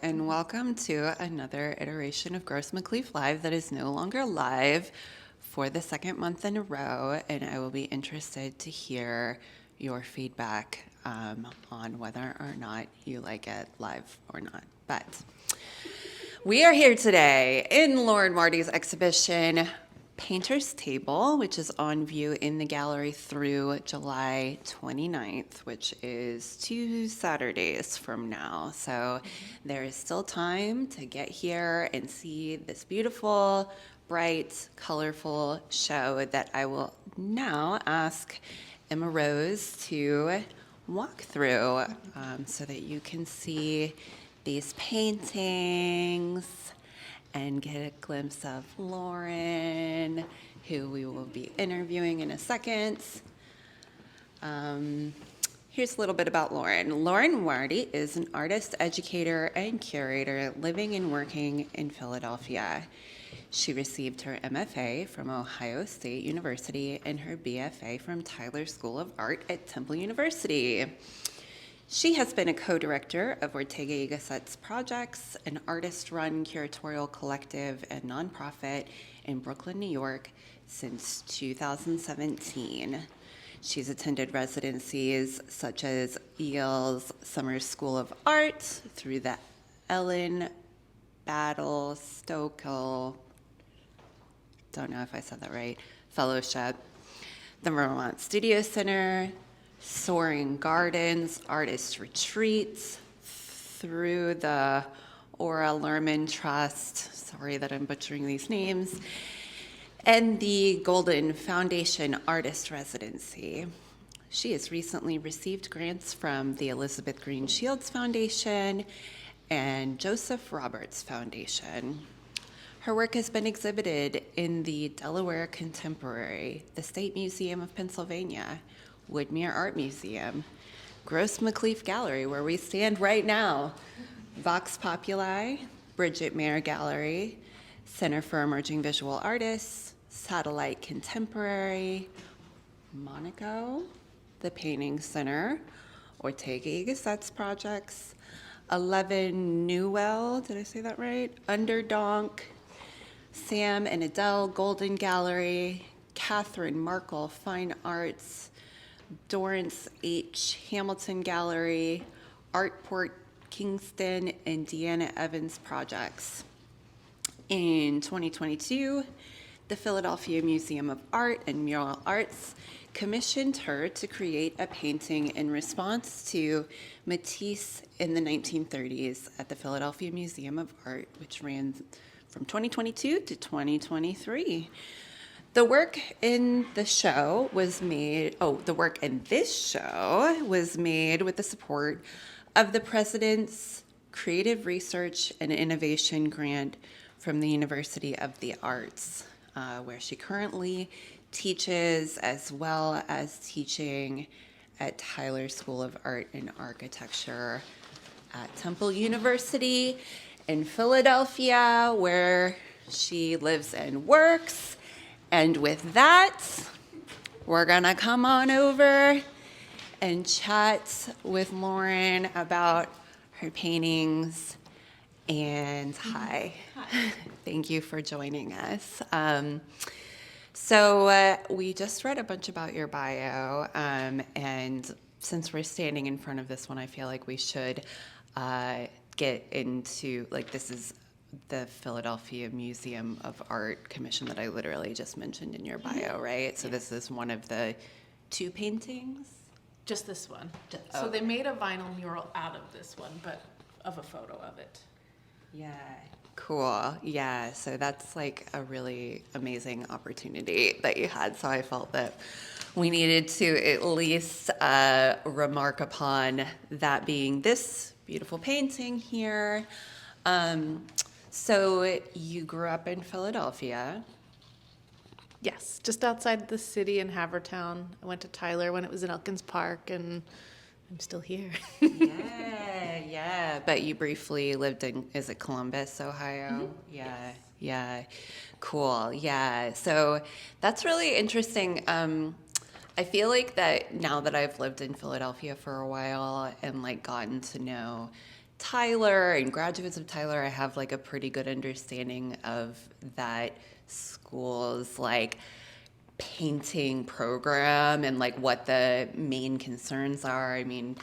and welcome to another iteration of Gross McCleaf Live that is no longer live for the second month in a row, and I will be interested to hear your feedback on whether or not you like it live or not. But we are here today in Lauren Whearty's exhibition, Painter's Table, which is on view in the gallery through July 29th, which is 2 Saturdays from now. So there is still time to get here and see this beautiful, bright, colorful show that I will now ask Emma Rose to walk through so that you can see these paintings and get a glimpse of Lauren, who we will be interviewing in a second. Here's a little bit about Lauren. Lauren Whearty is an artist, educator, and curator living and working in Philadelphia. She received her MFA from Ohio State University and her BFA from Tyler School of Art at Temple University. She has been a co-director of Ortega y Gasset's projects, an artist-run curatorial collective and nonprofit in Brooklyn, New York, since 2017. She's attended residencies such as Yale's Summer School of Art through the Ellen Battle Stokel, don't know if I said that right, Fellowship, the Vermont Studio Center, Soaring Gardens, Artist Retreats, through the Ora Lerman Trust, sorry that I'm butchering these names, and the Golden Foundation Artist Residency. She has recently received grants from the Elizabeth Green Shields Foundation and Joseph Roberts Foundation. Her work has been exhibited in the Delaware Contemporary, the State Museum of Pennsylvania, Woodmere Art Museum, Gross McCleaf Gallery, where we stand right now, Vox Populi, Bridget Mayer Gallery, Center for Emerging Visual Artists, Satellite Contemporary, Monaco, the Painting Center, Ortega y Gasset's projects, 11 Newell, did I say that right? Underdonk, Sam and Adele Golden Gallery, Catherine Markle Fine Arts, Dorrance H. Hamilton Gallery, Artport Kingston, and Deanna Evans projects. In 2022, the Philadelphia Museum of Art and Mural Arts commissioned her to create a painting in response to Matisse in the 1930s at the Philadelphia Museum of Art, which ran from 2022 to 2023. The work in this show was made with the support of the President's Creative Research and Innovation Grant from the University of the Arts, where she currently teaches, as well as teaching at Tyler School of Art and Architecture at Temple University in Philadelphia, where she lives and works. And with that, we're gonna come on over and chat with Lauren about her paintings. And hi. Thank you for joining us. So we just read a bunch about your bio, and since we're standing in front of this one, I feel like we should get into, like, this is the Philadelphia Museum of Art commission that I literally just mentioned in your bio, right? So this is one of the 2 paintings? Just this one. So they made a vinyl mural out of this one, but of a photo of it. Yeah. Cool. Yeah. So that's like a really amazing opportunity that you had. So I felt that we needed to at least remark upon that being this beautiful painting here. So you grew up in Philadelphia. Yes, just outside the city in Havertown. I went to Tyler when it was in Elkins Park, and I'm still here. Yeah. But you briefly lived in, is it Columbus, Ohio? Mm-hmm. Yeah. Cool. Yeah. So that's really interesting. I feel like that now that I've lived in Philadelphia for a while and like gotten to know Tyler and graduates of Tyler, I have like a pretty good understanding of that school's like painting program and like what the main concerns are. I mean,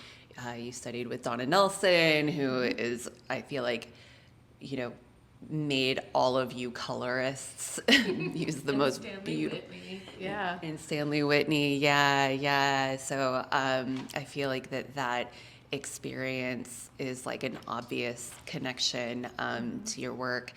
you studied with Donna Nelson, who is, I feel like, you know, made all of you colorists use the most beautiful. Yeah. And Stanley Whitney, yeah. So I feel like that experience is like an obvious connection to your work.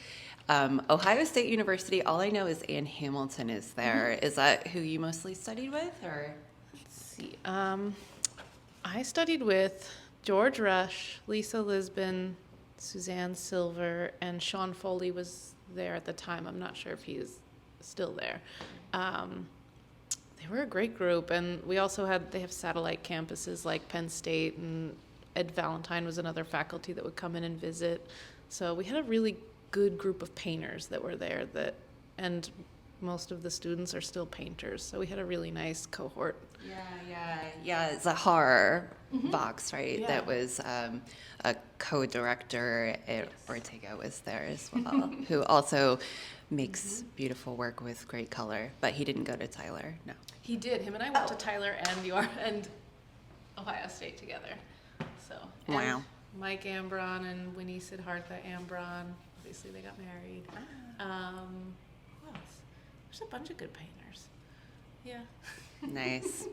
Ohio State University, all I know is Ann Hamilton is there. Is that who you mostly studied with, or? Let's see. I studied with George Rush, Lisa Lisbon, Suzanne Silver, and Sean Foley was there at the time. I'm not sure if he's still there. They were a great group, and we also they have satellite campuses like Penn State, and Ed Valentine was another faculty that would come in and visit. So we had a really good group of painters that were there, and most of the students are still painters. So we had a really nice cohort. Yeah. Zahar Vox, right? Yeah. That was a co-director at Ortega was there as well, who also makes beautiful work with great color, but he didn't go to Tyler, no. He did. Him and I went to Tyler and Ohio State together. So Wow. Mike Ambron and Winnie Siddhartha Ambron. Obviously, they got married. Who else? There's a bunch of good painters. Yeah. Nice.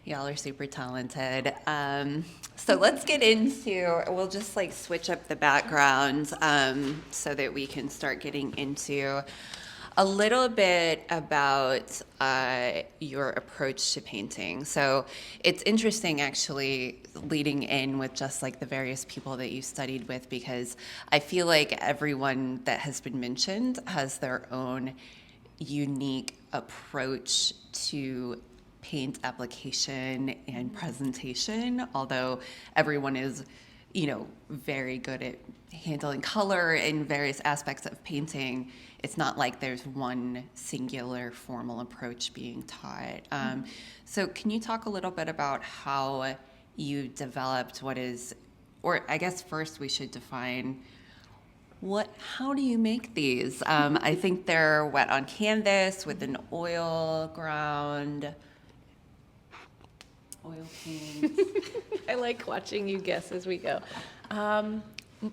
Y'all are super talented. So let's get into, we'll just like switch up the background so that we can start getting into a little bit about your approach to painting. So it's interesting actually leading in with just like the various people that you studied with, because I feel like everyone that has been mentioned has their own unique approach to paint application and presentation, although everyone is, you know, very good at handling color in various aspects of painting. It's not like there's one singular formal approach being taught. So can you talk a little bit about how you developed what is, or I guess first we should define how do you make these? I think they're wet on canvas with an oil ground. Oil paint. I like watching you guess as we go.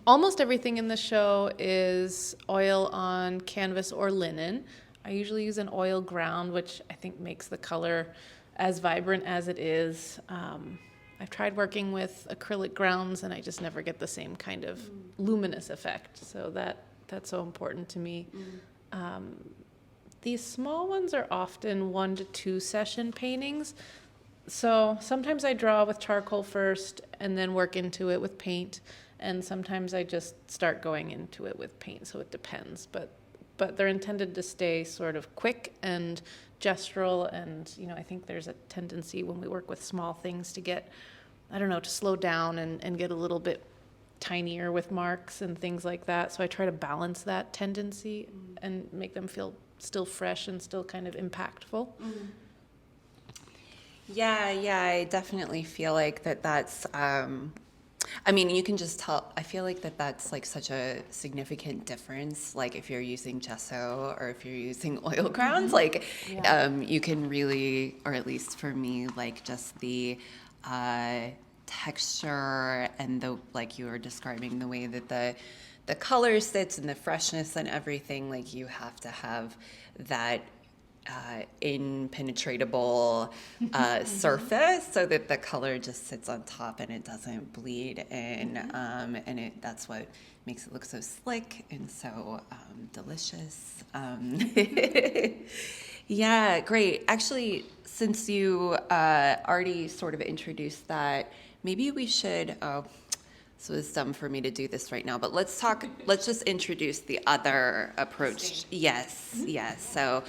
Almost everything in the show is oil on canvas or linen. I usually use an oil ground, which I think makes the color as vibrant as it is. I've tried working with acrylic grounds, and I just never get the same kind of luminous effect. So that's so important to me. These small ones are often 1 to 2 session paintings. So sometimes I draw with charcoal first and then work into it with paint, and sometimes I just start going into it with paint, so it depends. But they're intended to stay sort of quick and gestural, and you know, I think there's a tendency when we work with small things to get, I don't know, to slow down and get a little bit tinier with marks and things like that. So I try to balance that tendency and make them feel still fresh and still kind of impactful. Yeah, I definitely feel like that's, I mean, you can just tell, I feel like that's like such a significant difference, like if you're using gesso or if you're using oil grounds, like you can really, or at least for me, like just the texture and the, like you were describing, the way that the color sits and the freshness and everything, like you have to have that impenetrable surface so that the color just sits on top and it doesn't bleed in, and that's what makes it look so slick and so delicious. Yeah, great. Actually, since you already sort of introduced that, maybe we should, so it's dumb for me to do this right now, but let's just introduce the other approach. Yes. So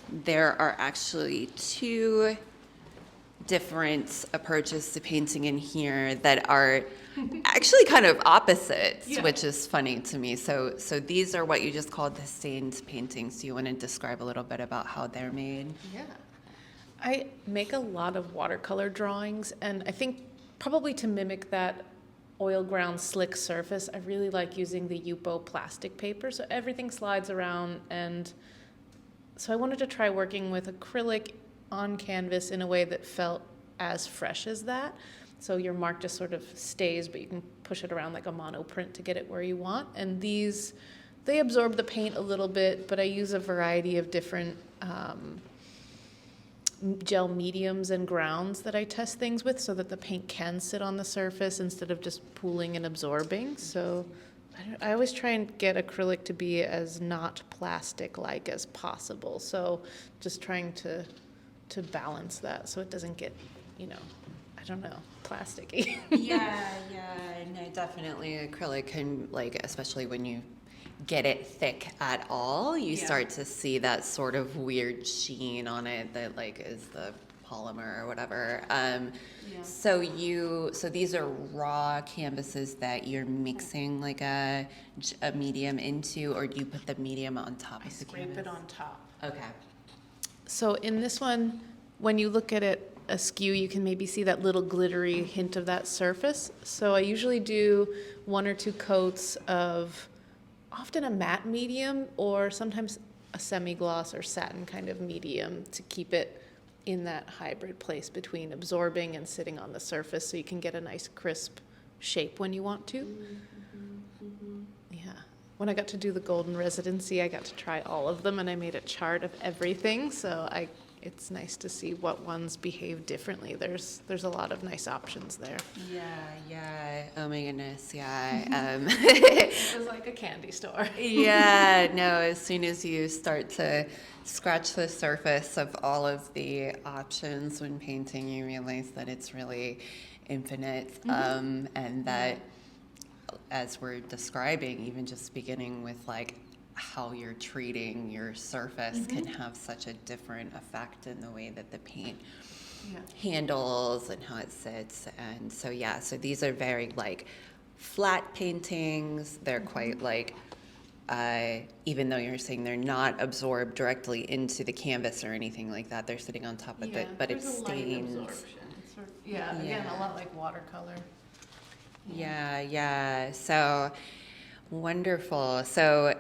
there are actually 2 different approaches to painting in here that are actually kind of opposites, which is funny to me. So these are what you just called the stained paintings. Do you want to describe a little bit about how they're made? Yeah. I make a lot of watercolor drawings, and I think probably to mimic that oil ground slick surface, I really like using the Yupo plastic paper, so everything slides around. And so I wanted to try working with acrylic on canvas in a way that felt as fresh as that. So your mark just sort of stays, but you can push it around like a monoprint to get it where you want. And these, they absorb the paint a little bit, but I use a variety of different gel mediums and grounds that I test things with so that the paint can sit on the surface instead of just pooling and absorbing. So I always try and get acrylic to be as not plastic-like as possible. So just trying to balance that so it doesn't get, I don't know, plasticky. Yeah, no, definitely acrylic can, like, especially when you get it thick at all, you start to see that sort of weird sheen on it that, like, is the polymer or whatever. So these are raw canvases that you're mixing like a medium into, or do you put the medium on top of the canvas? Scrape it on top. Okay. So in this one, when you look at it askew, you can maybe see that little glittery hint of that surface. So I usually do 1 or 2 coats of often a matte medium or sometimes a semi-gloss or satin kind of medium to keep it in that hybrid place between absorbing and sitting on the surface so you can get a nice crisp shape when you want to. Yeah. When I got to do the Golden Residency, I got to try all of them and I made a chart of everything. So it's nice to see what ones behave differently. There's a lot of nice options there. Yeah. Oh my goodness, yeah. It was like a candy store. Yeah, no, as soon as you start to scratch the surface of all of the options when painting, you realize that it's really infinite. And that, as we're describing, even just beginning with like how you're treating your surface can have such a different effect in the way that the paint handles and how it sits. And so so these are very like flat paintings. They're quite like even though you're saying they're not absorbed directly into the canvas or anything like that, they're sitting on top of it, but it stains. Again, a lot like watercolor. Yeah. So wonderful. So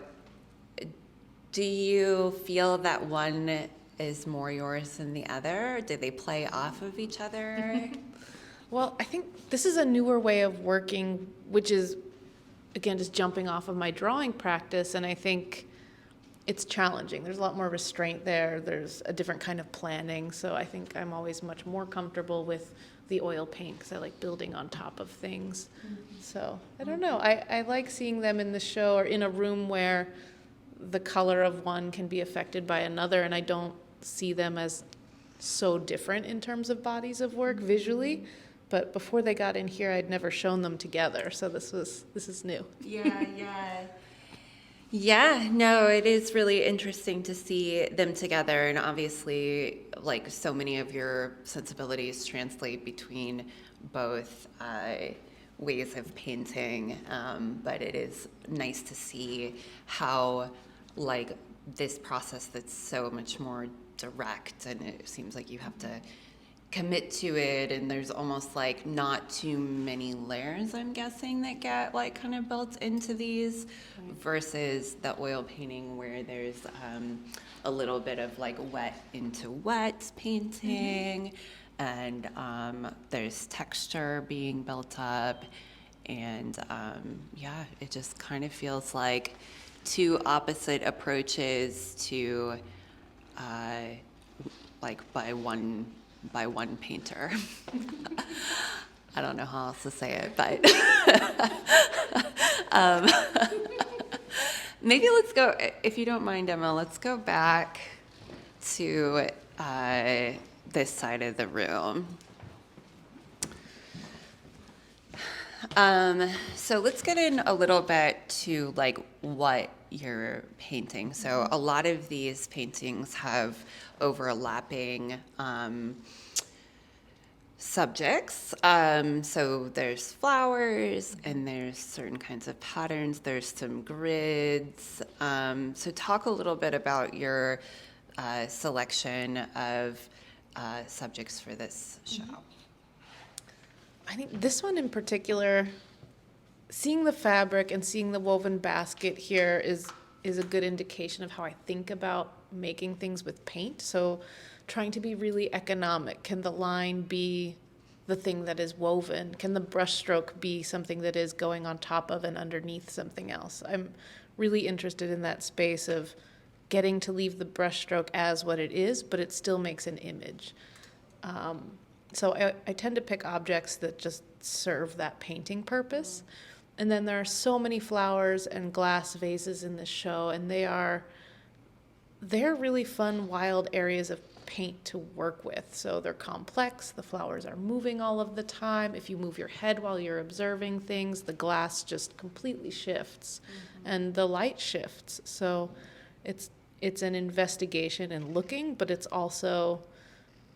do you feel that one is more yours than the other? Do they play off of each other? Well, I think this is a newer way of working, which is, again, just jumping off of my drawing practice, and I think it's challenging. There's a lot more restraint there. There's a different kind of planning, so I think I'm always much more comfortable with the oil paint because I like building on top of things. So I don't know. I like seeing them in the show or in a room where the color of one can be affected by another, and I don't see them as so different in terms of bodies of work visually. But before they got in here, I'd never shown them together, so this is new. Yeah, no, it is really interesting to see them together, and obviously, like, so many of your sensibilities translate between both ways of painting, but it is nice to see how, like, this process that's so much more direct, and it seems like you have to commit to it, and there's almost like not too many layers, I'm guessing, that get like kind of built into these versus the oil painting where there's a little bit of like wet into wet painting, and there's texture being built up, and it just kind of feels like two opposite approaches to like by one painter. I don't know how else to say it, but maybe let's go, if you don't mind, Emma, let's go back to this side of the room. So let's get in a little bit to like what you're painting. So a lot of these paintings have overlapping subjects. So there's flowers and there's certain kinds of patterns. There's some grids. So talk a little bit about your selection of subjects for this show. I think this one in particular, seeing the fabric and seeing the woven basket here is a good indication of how I think about making things with paint. So trying to be really economic. Can the line be the thing that is woven? Can the brush stroke be something that is going on top of and underneath something else? I'm really interested in that space of getting to leave the brush stroke as what it is, but it still makes an image. So I tend to pick objects that just serve that painting purpose. And then there are so many flowers and glass vases in this show, and they're really fun, wild areas of paint to work with. So they're complex, the flowers are moving all of the time. If you move your head while you're observing things, the glass just completely shifts, and the light shifts. So it's an investigation in looking, but it's also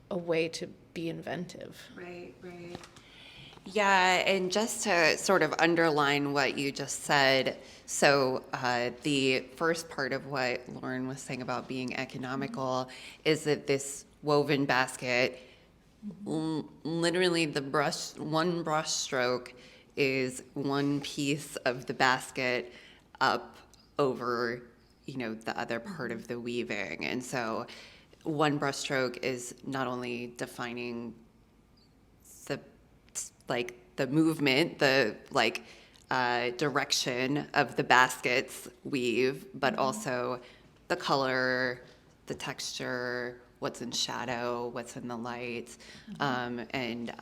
a way to be inventive. Right. Yeah, and just to sort of underline what you just said, so the first part of what Lauren was saying about being economical is that this woven basket, literally one brush stroke is one piece of the basket up over, the other part of the weaving. And so one brush stroke is not only defining the movement, the direction of the basket's weave, but also the color, the texture, what's in shadow, what's in the light. And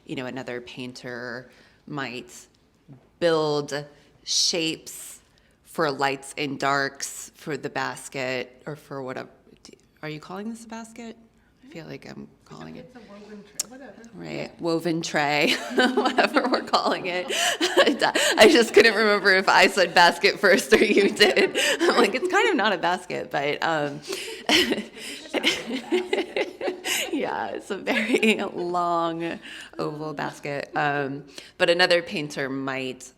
another painter might build shapes for lights and darks for the basket, or for whatever. Are you calling this a basket? I feel like I'm calling it. It's a woven tray, whatever. Right, woven tray, whatever we're calling it. I just couldn't remember if I said basket first or you did. I'm like, it's kind of not a basket, but yeah, it's a very long oval basket. But another painter might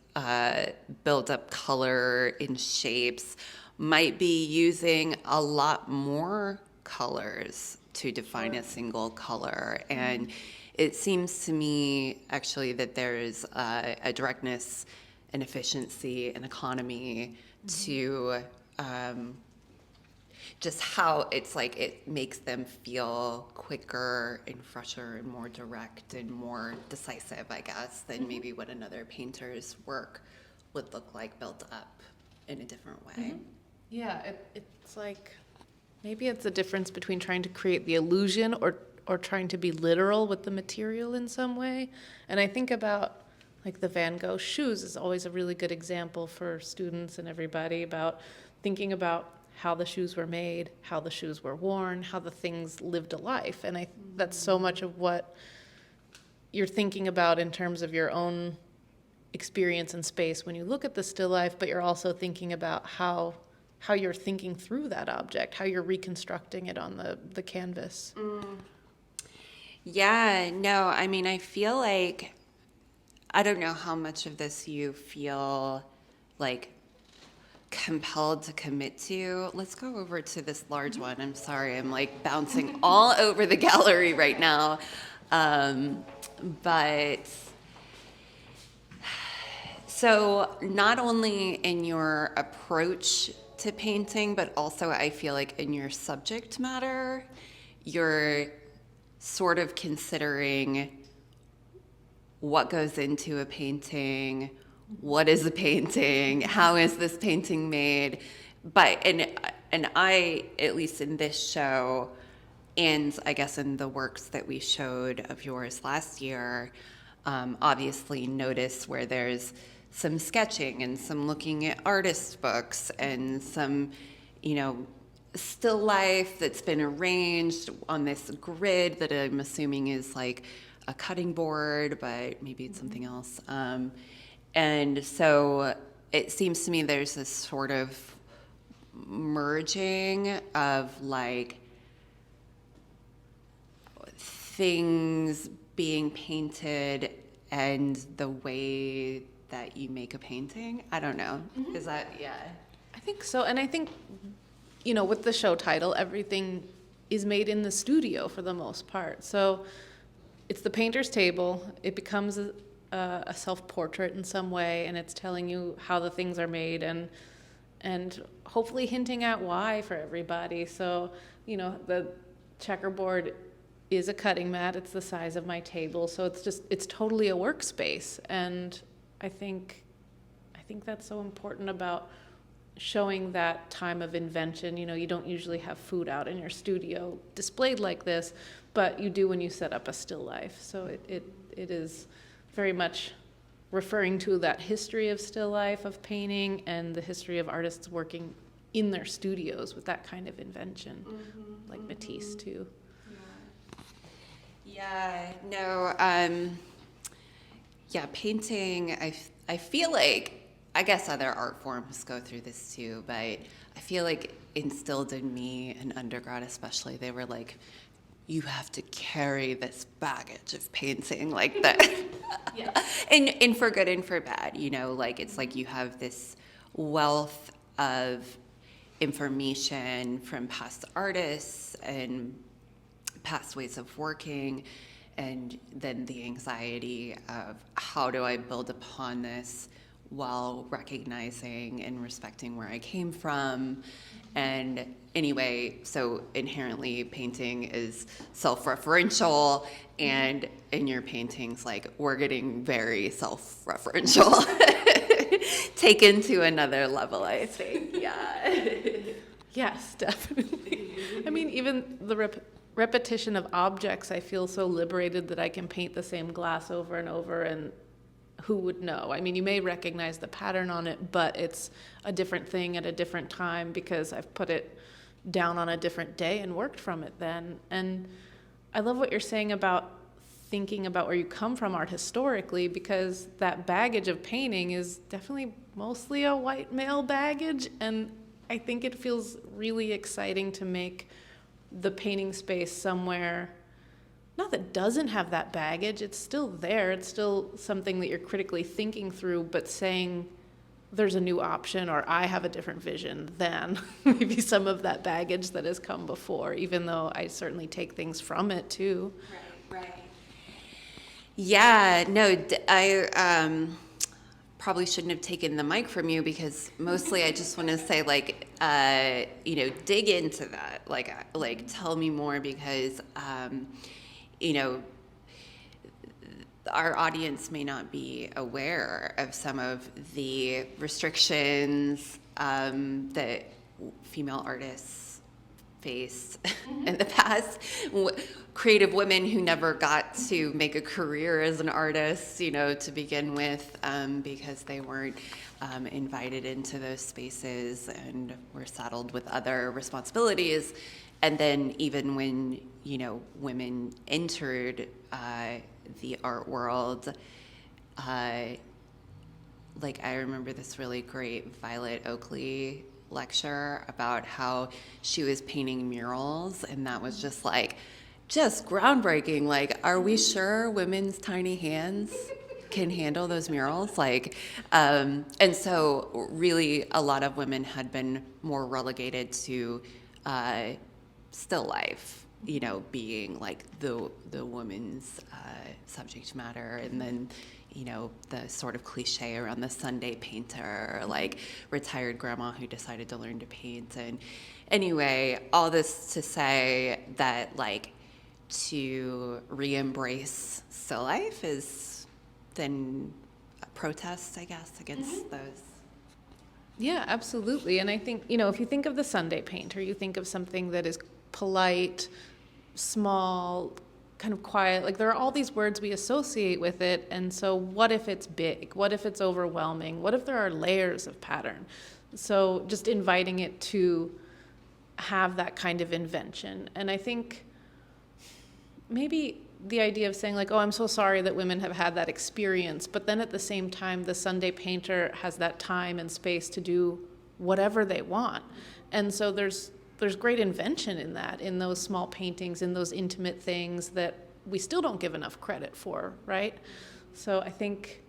build up color in shapes, might be using a lot more colors to define a single color. And it seems to me actually that there's a directness and efficiency and economy to just how it's like it makes them feel quicker and fresher and more direct and more decisive, I guess, than maybe what another painter's work would look like built up in a different way. Yeah, it's like, maybe it's the difference between trying to create the illusion or trying to be literal with the material in some way. And I think about, like, the Van Gogh shoes is always a really good example for students and everybody about thinking about how the shoes were made, how the shoes were worn, how the things lived a life. And that's so much of what you're thinking about in terms of your own experience in space when you look at the still life, but you're also thinking about how you're thinking through that object, how you're reconstructing it on the canvas. Yeah, no, I mean, I feel like, I don't know how much of this you feel like compelled to commit to. Let's go over to this large one. I'm sorry, I'm like bouncing all over the gallery right now. But so not only in your approach to painting, but also I feel like in your subject matter, you're sort of considering what goes into a painting, what is a painting, how is this painting made. But and I, at least in this show, and I guess in the works that we showed of yours last year, obviously notice where there's some sketching and some looking at artist books and some, still life that's been arranged on this grid that I'm assuming is like a cutting board, but maybe it's something else. And so it seems to me there's this sort of merging of like things being painted and the way that you make a painting. I don't know. Is that, yeah. I think so. And I think, with the show title, everything is made in the studio for the most part. So it's the painter's table. It becomes a self-portrait in some way, and it's telling you how the things are made, and hopefully hinting at why for everybody. So, the checkerboard is a cutting mat. It's the size of my table, so it's totally a workspace. And I think that's so important about showing that time of invention. You don't usually have food out in your studio displayed like this, but you do when you set up a still life. So it is very much referring to that history of still life, of painting, and the history of artists working in their studios with that kind of invention, like Matisse too. Painting, I feel like, I guess other art forms go through this too, but I feel like instilled in me in undergrad especially, they were like, you have to carry this baggage of painting like that. Yeah. and for good and for bad, it's like you have this wealth of information from past artists and past ways of working, and then the anxiety of how do I build upon this while recognizing and respecting where I came from. And anyway, so inherently painting is self-referential, and in your paintings, like, we're getting very self-referential, taken to another level, I think. Yeah. Yes, definitely. I mean, even the repetition of objects, I feel so liberated that I can paint the same glass over and over, and who would know? I mean, you may recognize the pattern on it, but it's a different thing at a different time because I've put it down on a different day and worked from it then. And I love what you're saying about thinking about where you come from art historically, because that baggage of painting is definitely mostly a white male baggage, and I think it feels really exciting to make the painting space somewhere, not that doesn't have that baggage, it's still there, it's still something that you're critically thinking through, but saying there's a new option, or I have a different vision than maybe some of that baggage that has come before, even though I certainly take things from it too. Right. Yeah, no, I probably shouldn't have taken the mic from you, because mostly I just want to say, like, dig into that, like tell me more, because our audience may not be aware of some of the restrictions that female artists faced in the past. Creative women who never got to make a career as an artist, to begin with, because they weren't invited into those spaces and were saddled with other responsibilities. And then even when, women entered the art world, I remember this really great Violet Oakley lecture about how she was painting murals, and that was just groundbreaking. Like, are we sure women's tiny hands can handle those murals? And so really a lot of women had been more relegated to still life, being like the woman's subject matter, and then the sort of cliche around the Sunday painter, like retired grandma who decided to learn to paint. And anyway, all this to say that, like, to re-embrace still life is then a protest, I guess, against those. Yeah, absolutely. And I think, if you think of the Sunday painter, you think of something that is polite, small, kind of quiet. Like, there are all these words we associate with it. And so what if it's big? What if it's overwhelming? What if there are layers of pattern? So just inviting it to have that kind of invention. And I think maybe the idea of saying, like, oh, I'm so sorry that women have had that experience, but then at the same time, the Sunday painter has that time and space to do whatever they want. And so there's great invention in that, in those small paintings, in those intimate things that we still don't give enough credit for, right? So I think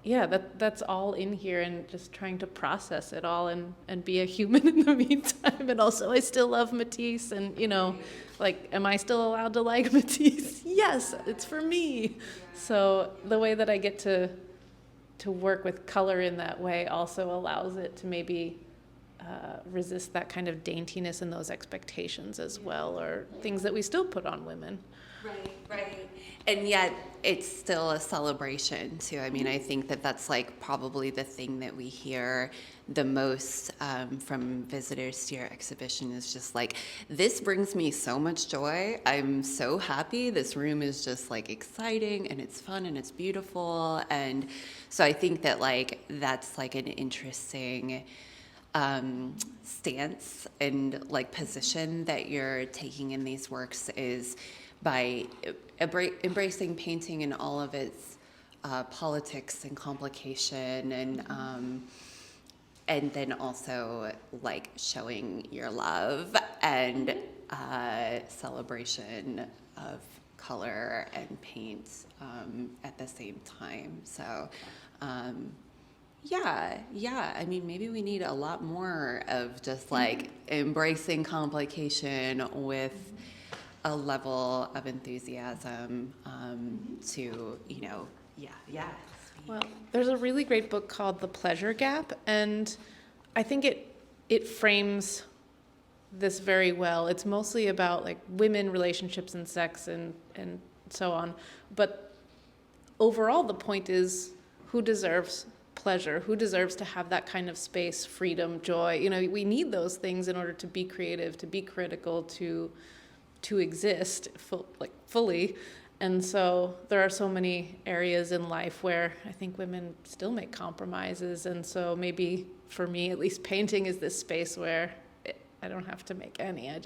yeah, that's all in here, and just trying to process it all and be a human in the meantime. And also, I still love Matisse, and like, am I still allowed to like Matisse? Yes, it's for me. So the way that I get to work with color in that way also allows it to maybe resist that kind of daintiness and those expectations as well, or things that we still put on women. Right. And yet it's still a celebration too. I mean, I think that that's like probably the thing that we hear the most from visitors to your exhibition is just like, this brings me so much joy. I'm so happy. This room is just like exciting and it's fun and it's beautiful. And so I think that like that's like an interesting stance and like position that you're taking in these works, is by embracing painting and all of its politics and complication, and then also like showing your love and celebration of color and paint at the same time. So yeah. I mean, maybe we need a lot more of just like embracing complication with a level of enthusiasm to, yeah. Well, there's a really great book called The Pleasure Gap, and I think it frames this very well. It's mostly about like women, relationships, and sex, and so on. But overall, the point is, who deserves pleasure? Who deserves to have that kind of space, freedom, joy? We need those things in order to be creative, to be critical, to exist fully. And so there are so many areas in life where I think women still make compromises. And so maybe for me, at least, painting is this space where I don't have to make any. I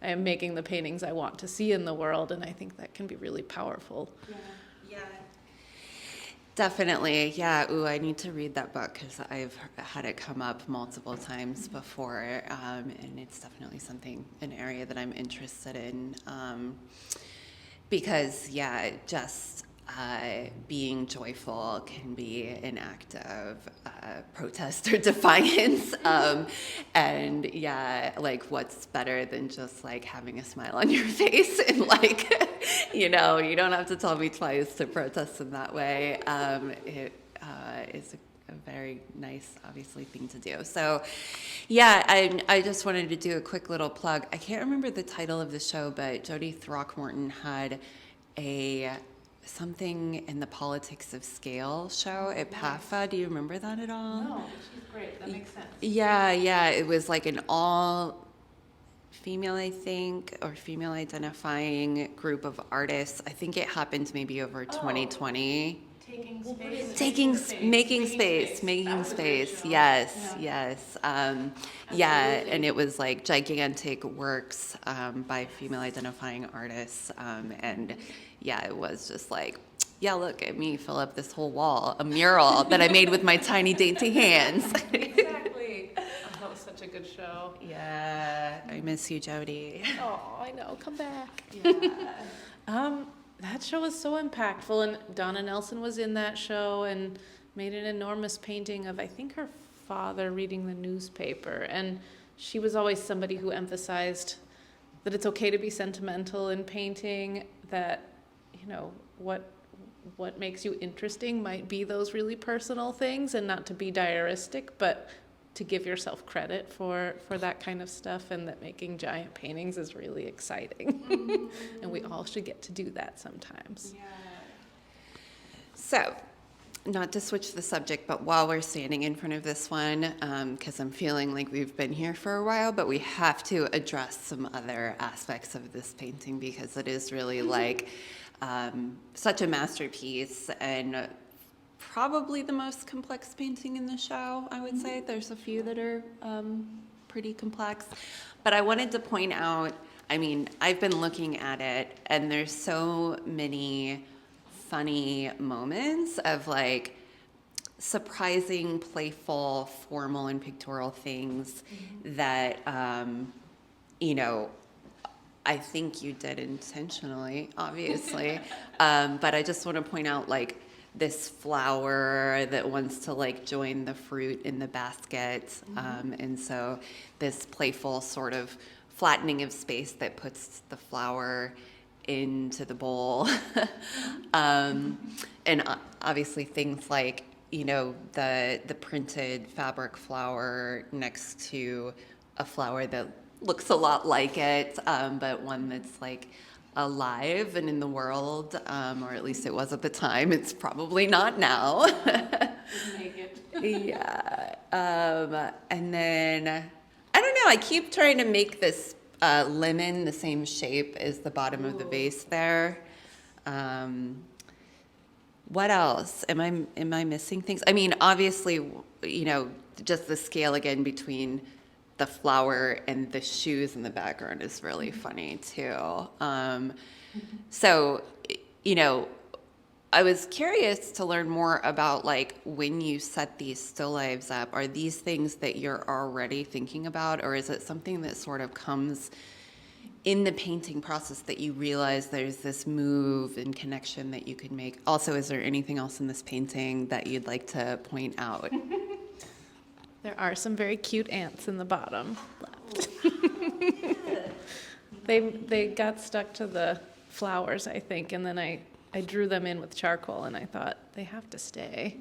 am making the paintings I want to see in the world. And I think that can be really powerful. Yeah. Definitely. Yeah. Ooh, I need to read that book because I've had it come up multiple times before. And it's definitely an area that I'm interested in. Because, just being joyful can be an act of protest or defiance. And like, what's better than just like having a smile on your face and like, you don't have to tell me twice to protest in that way. It is a very nice, obviously, thing to do. So, I just wanted to do a quick little plug. I can't remember the title of the show, but Jody Throckmorton had something in the Politics of Scale show at PAFA. Do you remember that at all? No, she's great. That makes sense. Yeah. It was like an all female, I think, or female identifying group of artists. I think it happened maybe over 2020. Making space. Yes. And it was like gigantic works by female identifying artists. And it was just like, look at me fill up this whole wall, a mural that I made with my tiny dainty hands. Exactly. Oh, that was such a good show. Yeah, I miss you, Jody. Oh, I know. Come back. Yeah. That show was so impactful, and Donna Nelson was in that show and made an enormous painting of, I think, her father reading the newspaper. And she was always somebody who emphasized that it's okay to be sentimental in painting, that, what makes you interesting might be those really personal things, and not to be diaristic, but to give yourself credit for that kind of stuff, and that making giant paintings is really exciting. And we all should get to do that sometimes. Yeah. So, not to switch the subject, but while we're standing in front of this one, because I'm feeling like we've been here for a while, but we have to address some other aspects of this painting, because it is really like such a masterpiece, and probably the most complex painting in the show, I would say. There's a few that are pretty complex. But I wanted to point out, I've been looking at it, and there's so many funny moments of like surprising, playful, formal, and pictorial things that, I think you did intentionally, obviously. But I just want to point out, like, this flower that wants to like join the fruit in the basket. And so this playful sort of flattening of space that puts the flower into the bowl. And obviously things like, you know, the printed fabric flower next to a flower that looks a lot like it, but one that's like alive and in the world, or at least it was at the time. It's probably not now. Yeah. And then, I don't know, I keep trying to make this lemon the same shape as the bottom of the vase there. What else? Am I missing things? I mean, obviously, you know, just the scale again between the flower and the shoes in the background is really funny too. So, you know, I was curious to learn more about like when you set these still lives up, are these things that you're already thinking about, or is it something that sort of comes in the painting process that you realize there's this move and connection that you could make? Also, is there anything else in this painting that you'd like to point out? There are some very cute ants in the bottom left. They got stuck to the flowers, I think, and then I drew them in with charcoal, and I thought, they have to stay.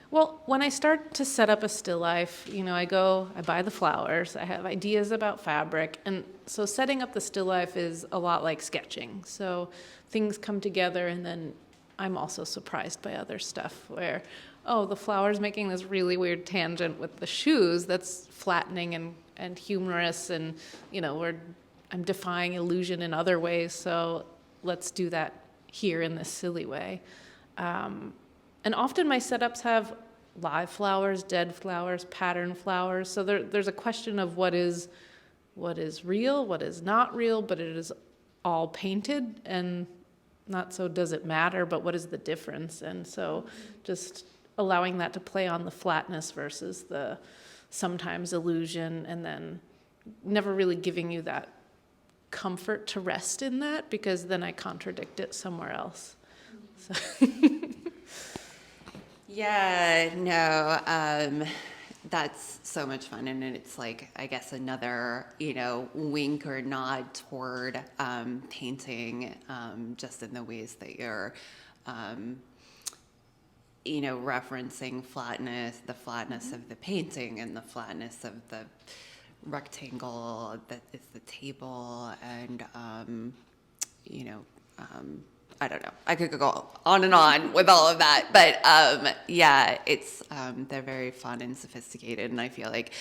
Well, when I start to set up a still life, you know, I buy the flowers, I have ideas about fabric, and so setting up the still life is a lot like sketching. So things come together, and then I'm also surprised by other stuff where, oh, the flower's making this really weird tangent with the shoes that's flattening and humorous, and, you know, I'm defying illusion in other ways, so let's do that here in this silly way. And often my setups have live flowers, dead flowers, pattern flowers. So there's a question of what is real, what is not real, but it is all painted, and not so does it matter, but what is the difference? And so just allowing that to play on the flatness versus the sometimes illusion, and then never really giving you that comfort to rest in that, because then I contradict it somewhere else. So. Yeah, no, that's so much fun, and it's like, I guess, another, you know, wink or nod toward painting, just in the ways that you're, you know, referencing the flatness of the painting and the flatness of the rectangle that is the table, and, you know, I don't know. I could go on and on with all of that, but yeah, it's they're very fun and sophisticated, and I feel like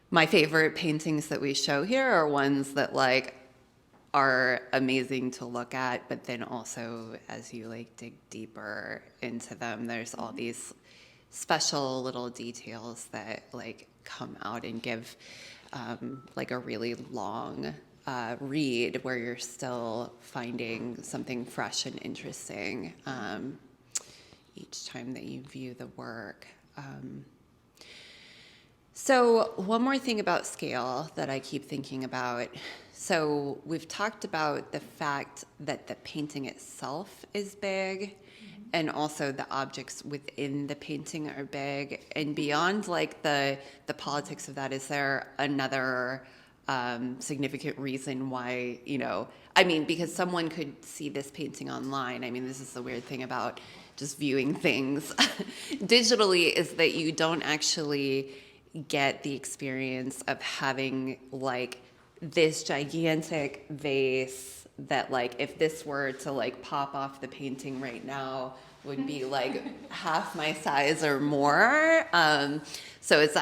my favorite paintings that we show here are ones that like are amazing to look at, but then also as you like dig deeper into them, there's all these special little details that like come out and give like a really long read where you're still finding something fresh and interesting each time that you view the work. So one more thing about scale that I keep thinking about. So we've talked about the fact that the painting itself is big, and also the objects within the painting are big. And beyond like the politics of that, is there another significant reason why, you know, I mean, because someone could see this painting online. I mean, this is the weird thing about just viewing things digitally, is that you don't actually get the experience of having like this gigantic vase that like, if this were to like pop off the painting right now, would be like half my size or more. So it's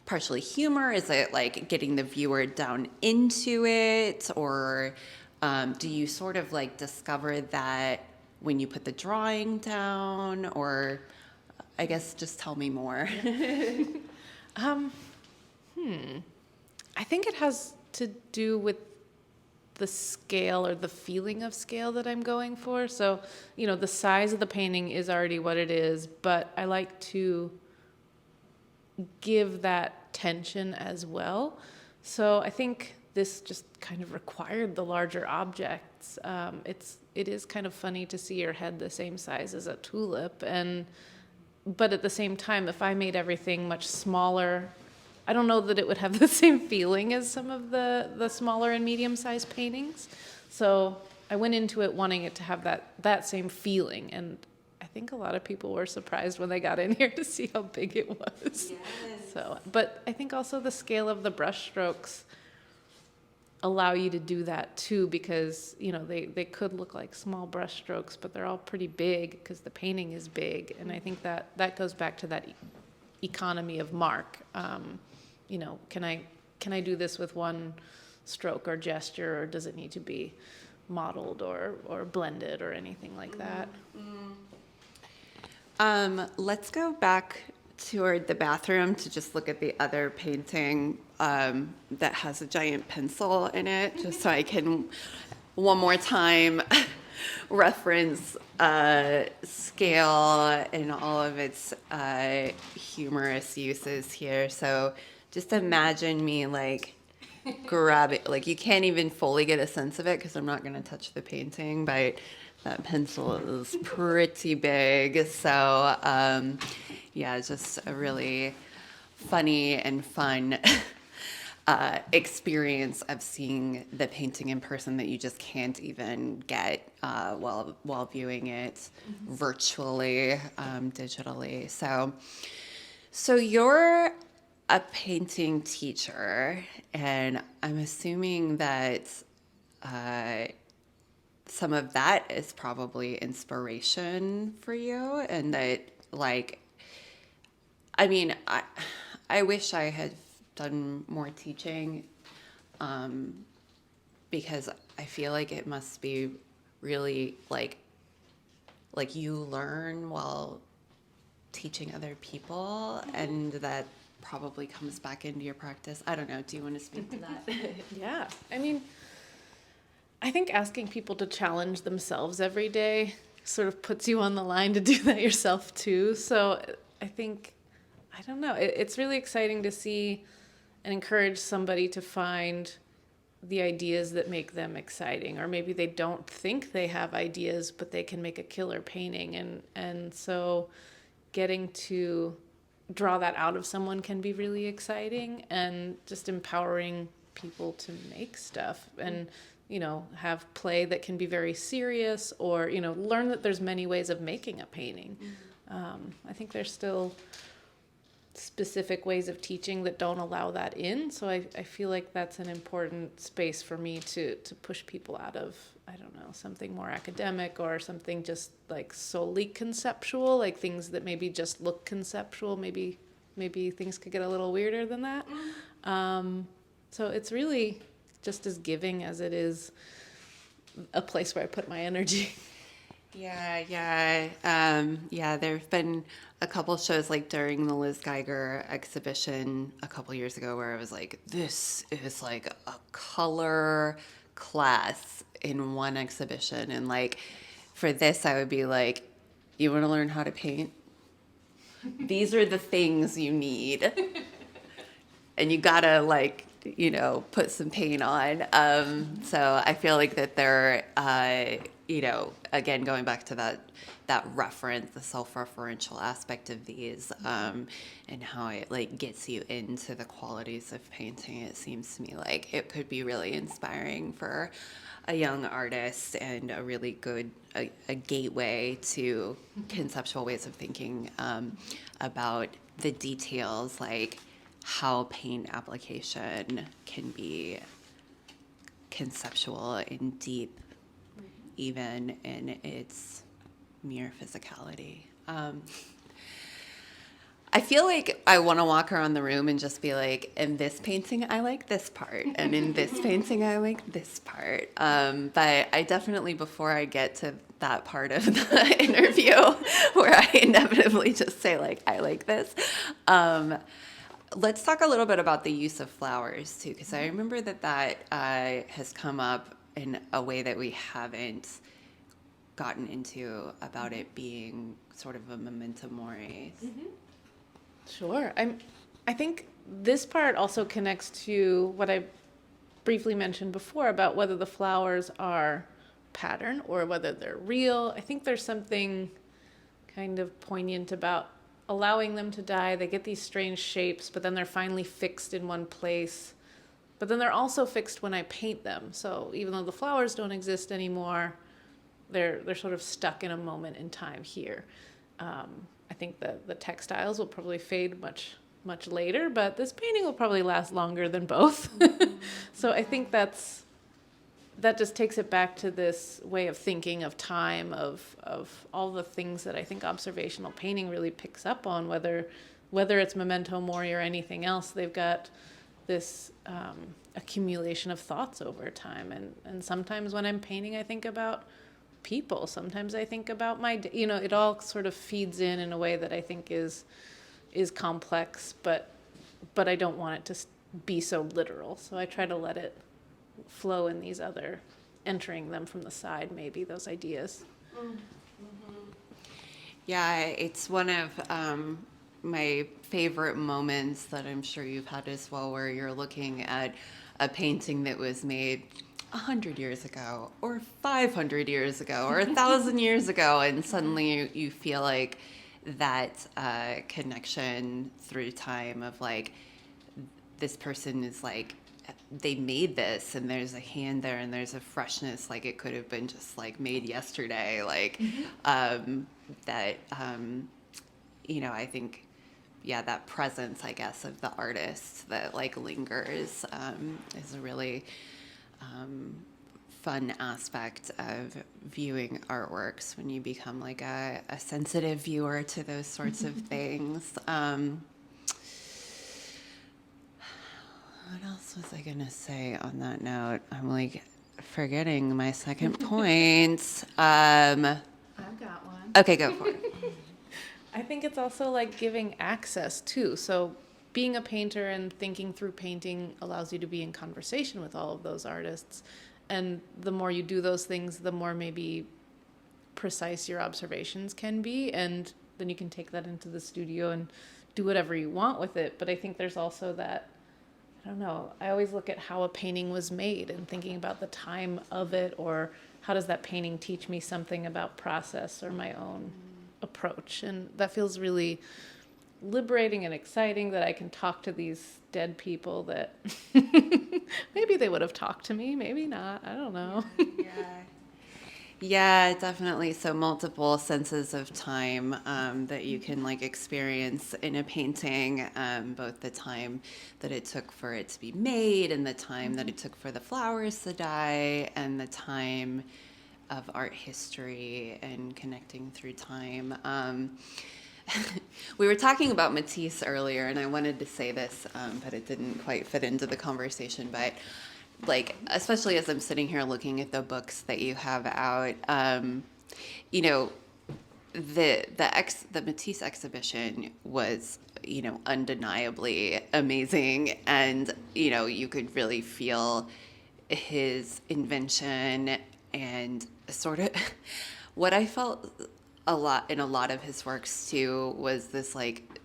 partially humor? Is it like getting the viewer down into it? Or do you sort of like discover that when you put the drawing down? Or I guess just tell me more. I think it has to do with the scale or the feeling of scale that I'm going for. So, you know, the size of the painting is already what it is, but I like to give that tension as well. So I think this just kind of required the larger objects. It is kind of funny to see your head the same size as a tulip, but at the same time, if I made everything much smaller, I don't know that it would have the same feeling as some of the smaller and medium-sized paintings. So I went into it wanting it to have that same feeling, and I think a lot of people were surprised when they got in here to see how big it was. Yes. So, but I think also the scale of the brush strokes allow you to do that too, because they could look like small brush strokes, but they're all pretty big because the painting is big, and I think that goes back to that economy of mark. Can I do this with one stroke or gesture, or does it need to be modeled or blended or anything like that? Let's go back toward the bathroom to just look at the other painting that has a giant pencil in it, just so I can one more time reference scale and all of its humorous uses here. So just imagine me grab it, you can't even fully get a sense of it because I'm not going to touch the painting, but that pencil is pretty big. So just a really funny and fun experience of seeing the painting in person that you just can't even get while viewing it virtually, digitally. So you're a painting teacher, and I'm assuming that some of that is probably inspiration for you, and that I wish I had done more teaching, because I feel like it must be really like you learn while teaching other people, and that probably comes back into your practice. I don't know. Do you want to speak to that? Yeah. I think asking people to challenge themselves every day sort of puts you on the line to do that yourself too. So I think, I don't know, it's really exciting to see and encourage somebody to find the ideas that make them exciting, or maybe they don't think they have ideas, but they can make a killer painting. And so getting to draw that out of someone can be really exciting, and just empowering people to make stuff and have play that can be very serious, or learn that there's many ways of making a painting. I think there's still specific ways of teaching that don't allow that in, so I feel like that's an important space for me to push people out of, I don't know, something more academic or something just solely conceptual, things that maybe just look conceptual. Maybe things could get a little weirder than that. So it's really just as giving as it is a place where I put my energy. Yeah. There have been a couple shows during the Liz Geiger exhibition a couple years ago where I was like, this is a color class in one exhibition. And for this, I would be like, you want to learn how to paint? These are the things you need. And you gotta put some paint on. So I feel like that they're, again, going back to that reference, the self-referential aspect of these, and how it gets you into the qualities of painting. It seems to me like it could be really inspiring for a young artist, and a really good a gateway to conceptual ways of thinking about the details, how paint application can be conceptual and deep, even in its mere physicality. I feel like I want to walk around the room and just be like, in this painting, I like this part, and in this painting, I like this part. But I definitely, before I get to that part of the interview where I inevitably just say, I like this, let's talk a little bit about the use of flowers, too, because I remember that has come up in a way that we haven't gotten into, about it being sort of a memento mori. Mm-hmm. Sure. I think this part also connects to what I briefly mentioned before about whether the flowers are pattern or whether they're real. I think there's something kind of poignant about allowing them to die. They get these strange shapes, but then they're finally fixed in one place. But then they're also fixed when I paint them. So even though the flowers don't exist anymore, they're sort of stuck in a moment in time here. I think the textiles will probably fade much later, but this painting will probably last longer than both. So I think that just takes it back to this way of thinking of time, of all the things that I think observational painting really picks up on, whether it's memento mori or anything else. They've got this accumulation of thoughts over time. And sometimes when I'm painting, I think about people. Sometimes I think about it all sort of feeds in a way that I think is complex, but I don't want it to be so literal. So I try to let it flow in these other, entering them from the side, maybe, those ideas. Yeah, it's one of my favorite moments that I'm sure you've had as well, where you're looking at a painting that was made 100 years ago or 500 years ago or 1,000 years ago, and suddenly you feel like that connection through time of like, this person is like, they made this and there's a hand there and there's a freshness, like it could have been just like made yesterday, like I think that presence, I guess, of the artist that like lingers is a really fun aspect of viewing artworks when you become like a sensitive viewer to those sorts of things. What else was I going to say on that note? I'm like forgetting my second point. I've got one. Okay, go for it. I think it's also like giving access too. So being a painter and thinking through painting allows you to be in conversation with all of those artists. And the more you do those things, the more maybe precise your observations can be. And then you can take that into the studio and do whatever you want with it. But I think there's also that, I don't know, I always look at how a painting was made and thinking about the time of it, or how does that painting teach me something about process or my own approach. And that feels really liberating and exciting, that I can talk to these dead people that maybe they would have talked to me, maybe not, I don't know. Yeah, definitely. So multiple senses of time that you can like experience in a painting, both the time that it took for it to be made and the time that it took for the flowers to die, and the time of art history and connecting through time. We were talking about Matisse earlier, and I wanted to say this, but it didn't quite fit into the conversation. But like, especially as I'm sitting here looking at the books that you have out, the Matisse exhibition was, undeniably amazing, and you could really feel his invention and sort of what I felt in a lot of his works too was this like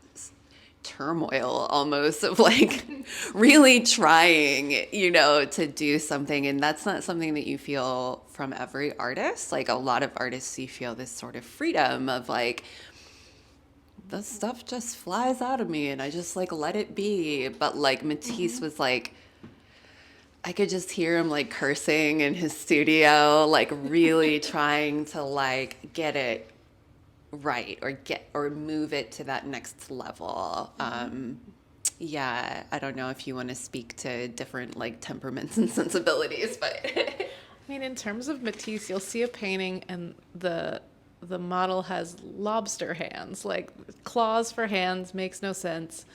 turmoil almost of like really trying, to do something. And that's not something that you feel from every artist. Like a lot of artists, you feel this sort of freedom of like, the stuff just flies out of me and I just like let it be. But like Matisse was like, I could just hear him like cursing in his studio, like really trying to like get it right or move it to that next level. I don't know if you want to speak to different like temperaments and sensibilities, but I mean, in terms of Matisse, you'll see a painting and the model has lobster hands, like claws for hands, makes no sense.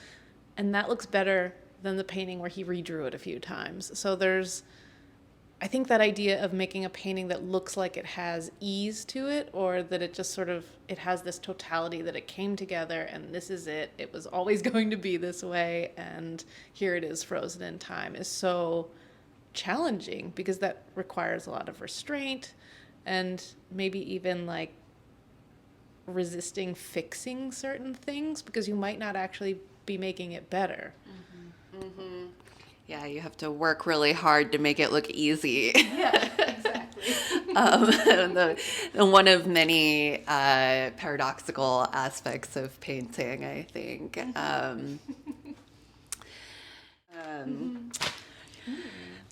And that looks better than the painting where he redrew it a few times. So I think that idea of making a painting that looks like it has ease to it, or that it just sort of, it has this totality that it came together and this is it. It was always going to be this way and here it is frozen in time, is so challenging, because that requires a lot of restraint and maybe even like resisting fixing certain things, because you might not actually be making it better. Yeah, you have to work really hard to make it look easy. Yeah, exactly. One of many paradoxical aspects of painting, I think.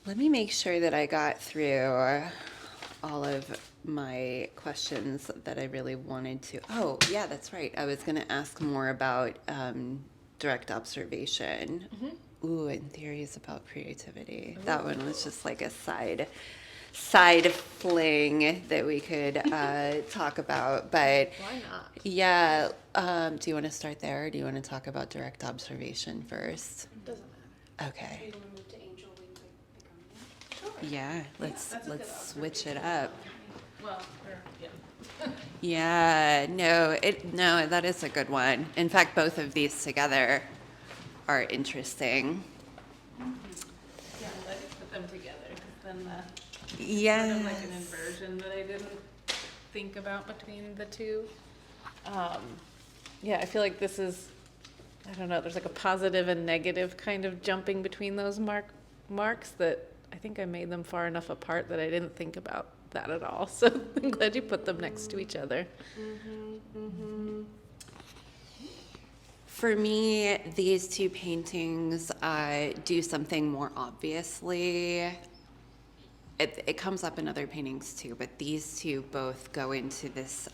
Let me make sure that I got through all of my questions that I really wanted to. Oh, yeah, that's right. I was going to ask more about direct observation. Ooh, and theories about creativity. That one was just like a side fling that we could talk about. But Why not? yeah, do you want to start there, or do you want to talk about direct observation first? Doesn't matter. Okay. You want to move to Angel Wing pick on that? Yeah, let's switch it up. Well, yeah. Yeah, no, that is a good one. In fact, both of these together are interesting. Yeah, I'm glad you put them together, because then Yeah. sort of like an inversion that I didn't think about between the two. Yeah, I feel like this is, I don't know, there's like a positive and negative kind of jumping between those marks that I think I made them far enough apart that I didn't think about that at all. So I'm glad you put them next to each other. For me, these two paintings do something more obviously. It comes up in other paintings too, but these two both go into this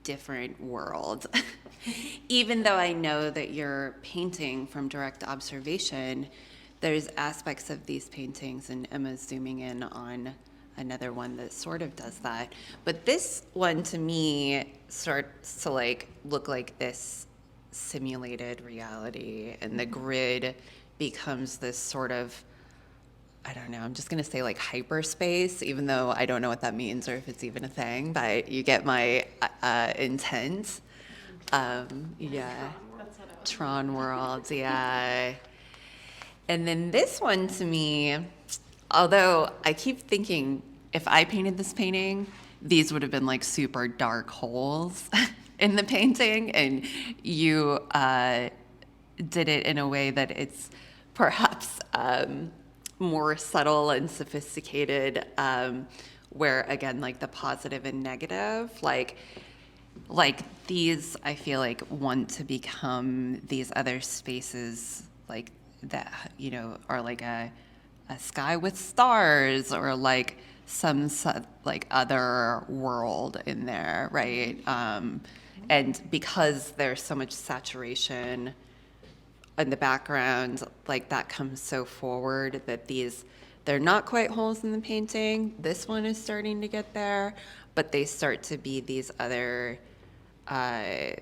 different world. Even though I know that you're painting from direct observation, there's aspects of these paintings, and Emma's zooming in on another one that sort of does that. But this one to me starts to like look like this simulated reality, and the grid becomes this sort of, I don't know, I'm just going to say like hyperspace, even though I don't know what that means or if it's even a thing, but you get my intent. Yeah. Tron worlds, yeah. And then this one to me, although I keep thinking if I painted this painting, these would have been like super dark holes in the painting, and you did it in a way that it's perhaps more subtle and sophisticated, where again, like the positive and negative, like these, I feel like want to become these other spaces, like that, you know, are like a sky with stars, or like some like other world in there, right? And because there's so much saturation in the background, like that comes so forward that they're not quite holes in the painting. This one is starting to get there, but they start to be these other, at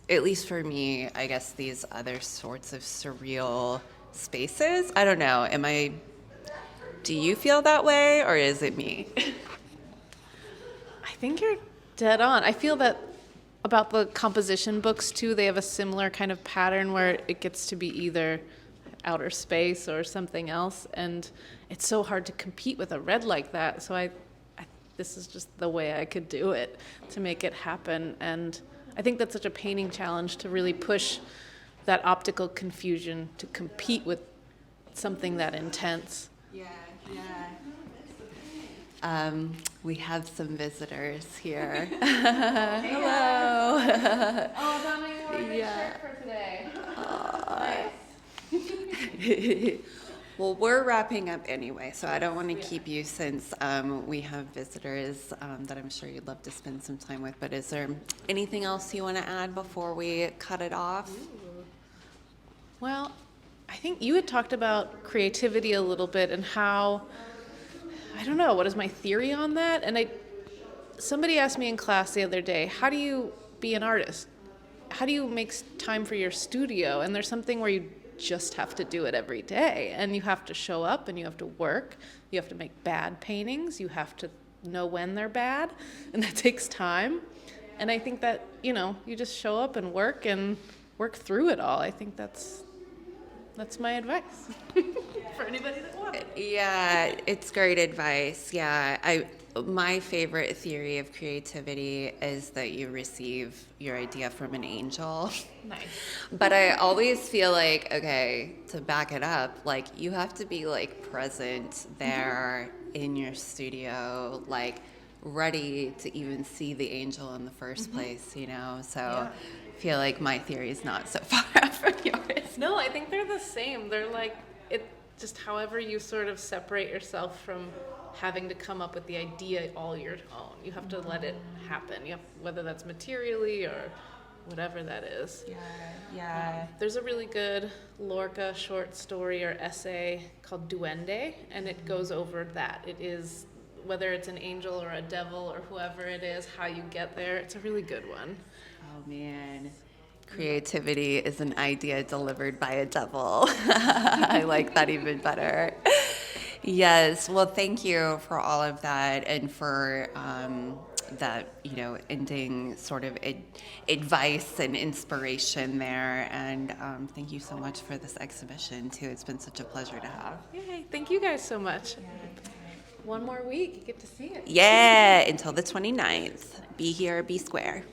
least for me, I guess these other sorts of surreal spaces. I don't know. Do you feel that way, or is it me? I think you're dead on. I feel that about the composition books too. They have a similar kind of pattern where it gets to be either outer space or something else, and it's so hard to compete with a red like that. So this is just the way I could do it to make it happen. And I think that's such a painting challenge, to really push that optical confusion to compete with something that intense. Yeah. We have some visitors here. Hello. Oh, Donna, you wore a good shirt for today. Nice. Well, we're wrapping up anyway, so I don't want to keep you, since we have visitors that I'm sure you'd love to spend some time with. But is there anything else you want to add before we cut it off? Well, I think you had talked about creativity a little bit, and how, I don't know, what is my theory on that? And somebody asked me in class the other day, how do you be an artist? How do you make time for your studio? And there's something where you just have to do it every day, and you have to show up, and you have to work, you have to make bad paintings, you have to know when they're bad, and that takes time. And I think that, you just show up and work through it all. I think that's my advice for anybody that wants it. Yeah, it's great advice. Yeah, my favorite theory of creativity is that you receive your idea from an angel. Nice. But I always feel like, okay, to back it up, like you have to be like present there in your studio, like ready to even see the angel in the first place, you know? So Yeah. I feel like my theory is not so far off from yours. No, I think they're the same. They're like, it just however you sort of separate yourself from having to come up with the idea all your own. You have to let it happen. You have, whether that's materially or whatever that is. Yeah. There's a really good Lorca short story or essay called Duende, and it goes over that. It is, whether it's an angel or a devil or whoever it is, how you get there. It's a really good one. Oh man. Creativity is an idea delivered by a devil. I like that even better. Yes. Well, thank you for all of that and for that, you know, ending sort of advice and inspiration there. And thank you so much for this exhibition, too. It's been such a pleasure to have. Yay, thank you guys so much. One more week, you get to see it. Yeah. Until the 29th. Be here, be square.